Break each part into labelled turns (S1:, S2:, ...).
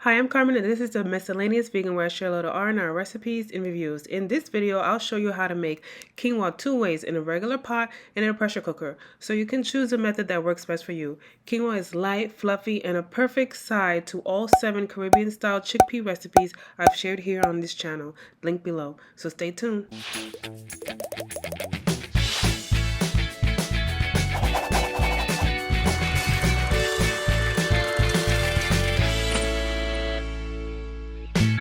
S1: Hi, I'm Carmen and this is the Miscellaneous Vegan where I share a little R&R recipes and reviews. In this video, I'll show you how to make quinoa two ways, in a regular pot and in a pressure cooker, so you can choose the method that works best for you. Quinoa is light, fluffy, and a perfect side to all 7 Caribbean-style chickpea recipes I've shared here on this channel. Link below, so stay tuned.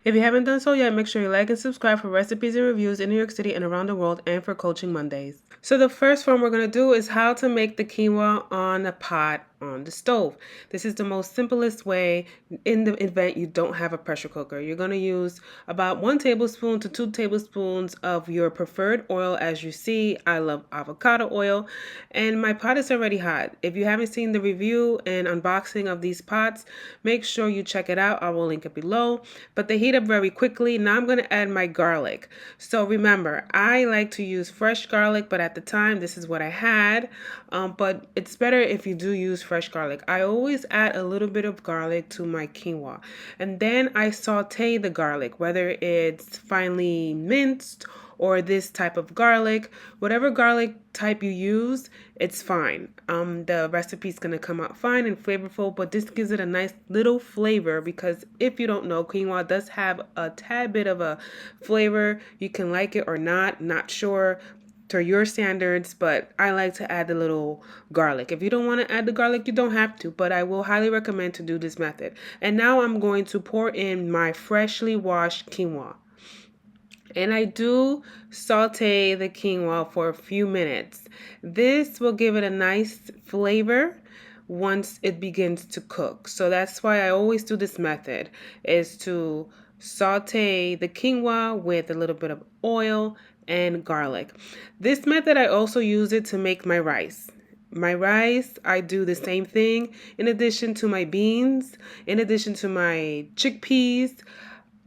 S1: If you haven't done so yet, make sure you like and subscribe for recipes and reviews in New York City and around the world, and for Coaching Mondays. So the first form we're going to do is how to make the quinoa on a pot on the stove. This is the most simplest way in the event you don't have a pressure cooker. You're going to use about 1 tablespoon to 2 tablespoons of your preferred oil. As you see, I love avocado oil, and my pot is already hot. If you haven't seen the review and unboxing of these pots, make sure you check it out. I will link it below. But they heat up very quickly. Now I'm going to add my garlic. So remember, I like to use fresh garlic, but at the time this is what I had. But it's better if you do use fresh garlic. I always add a little bit of garlic to my quinoa, and then I saute the garlic, whether it's finely minced or this type of garlic. Whatever garlic type you use, it's fine. The recipe's gonna come out fine and flavorful, but this gives it a nice little flavor, because if you don't know, quinoa does have a tad bit of a flavor. You can like it or not sure to your standards, but I like to add the little garlic. If you don't want to add the garlic, you don't have to, but I will highly recommend to do this method. And now I'm going to pour in my freshly washed quinoa. And I do saute the quinoa for a few minutes. This will give it a nice flavor once it begins to cook. So that's why I always do this method, is to saute the quinoa with a little bit of oil and garlic. This method, I also use it to make my rice. My rice, I do the same thing. In addition to my beans, in addition to my chickpeas,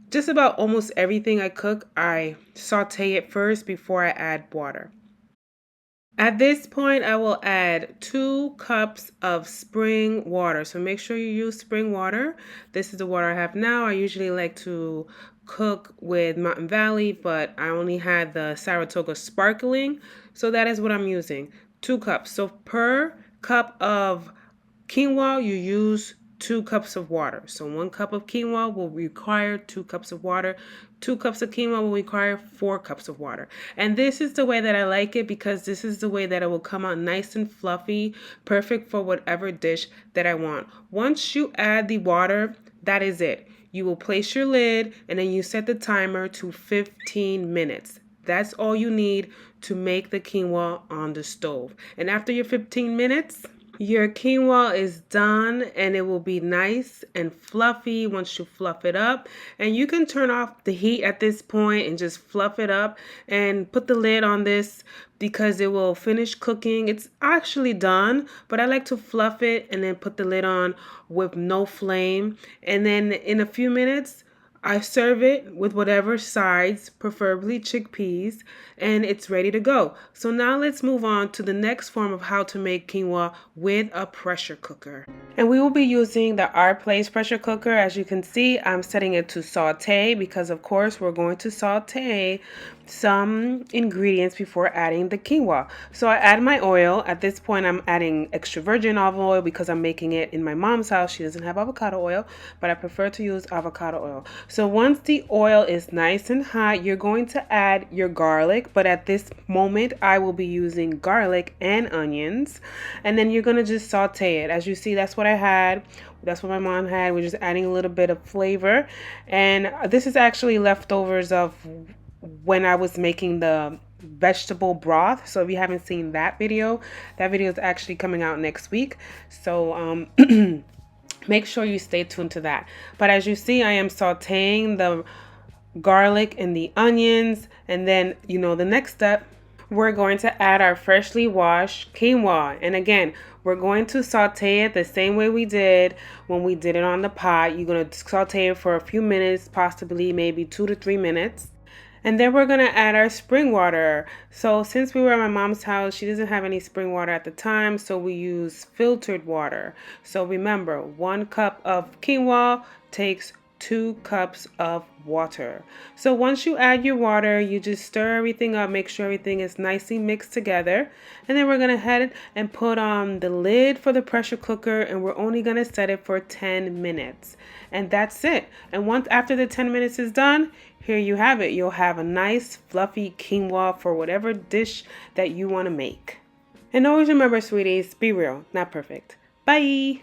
S1: just about almost everything I cook, I saute it first before I add water. At this point, I will add 2 cups of spring water. So make sure you use spring water. This is the water I have now. I usually like to cook with Mountain Valley, but I only had the Saratoga Sparkling. So that is what I'm using. 2 cups. So per cup of quinoa, you use 2 cups of water. So 1 cup of quinoa will require 2 cups of water. 2 cups of quinoa will require 4 cups of water. And this is the way that I like it, because this is the way that it will come out nice and fluffy, perfect for whatever dish that I want. Once you add the water, that is it. You will place your lid and then you set the timer to 15 minutes. That's all you need to make the quinoa on the stove. And after your 15 minutes, your quinoa is done, and it will be nice and fluffy once you fluff it up. And you can turn off the heat at this point and just fluff it up and put the lid on this, because it will finish cooking. It's actually done, but I like to fluff it and then put the lid on with no flame. And then in a few minutes, I serve it with whatever sides, preferably chickpeas, and it's ready to go. So now let's move on to the next form of how to make quinoa with a pressure cooker. And we will be using the Our Place pressure cooker. As you can see, I'm setting it to saute, because of course we're going to saute some ingredients before adding the quinoa. So I add my oil. At this point, I'm adding extra virgin olive oil because I'm making it in my mom's house. She doesn't have avocado oil, but I prefer to use avocado oil. So once the oil is nice and hot, you're going to add your garlic, but at this moment I will be using garlic and onions, and then you're going to just saute it. As you see, that's what I had. That's what my mom had. We're just adding a little bit of flavor, and this is actually leftovers of when I was making the vegetable broth. So if you haven't seen that video is actually coming out next week. So make sure you stay tuned to that. But as you see, I am sauteing the garlic and the onions, and then the next step, we're going to add our freshly washed quinoa. And again, we're going to saute it the same way we did when we did it on the pot. You're going to saute it for a few minutes, possibly maybe 2 to 3 minutes. And then we're going to add our spring water. So since we were at my mom's house, she doesn't have any spring water at the time, so we use filtered water. So remember, 1 cup of quinoa takes 2 cups of water. So once you add your water, you just stir everything up, make sure everything is nicely mixed together. And then we're going to head and put on the lid for the pressure cooker, and we're only going to set it for 10 minutes. And that's it. And once after the 10 minutes is done, here you have it. You'll have a nice fluffy quinoa for whatever dish that you want to make. And always remember, sweeties, be real, not perfect. Bye!